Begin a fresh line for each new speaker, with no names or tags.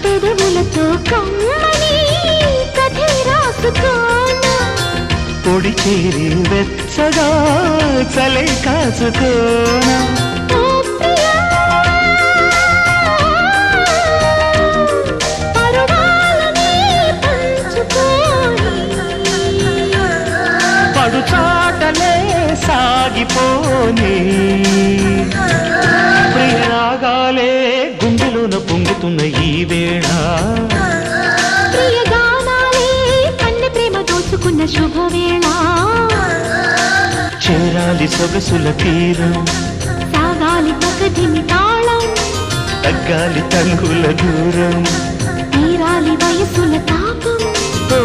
పెదవులతో కమ్మని కథే రాసుకోనా
పొడి చేరి వెచ్చగా చలే కాచుకోనా పడుచాటలే సాగిపోని ప్రియరాగాలే గుండెలోన పొంగుతున్న ఈ వేళ
ప్రియగానాలే కన్నె ప్రేమ దోచుకున్న శుభవేళ
చేరాలి సొగసుల తీరం
సాగాలి పకదిమి తాళం
తగ్గాలి తంగుల దూరం
తీరాలి వయసుల తాపం
ఓ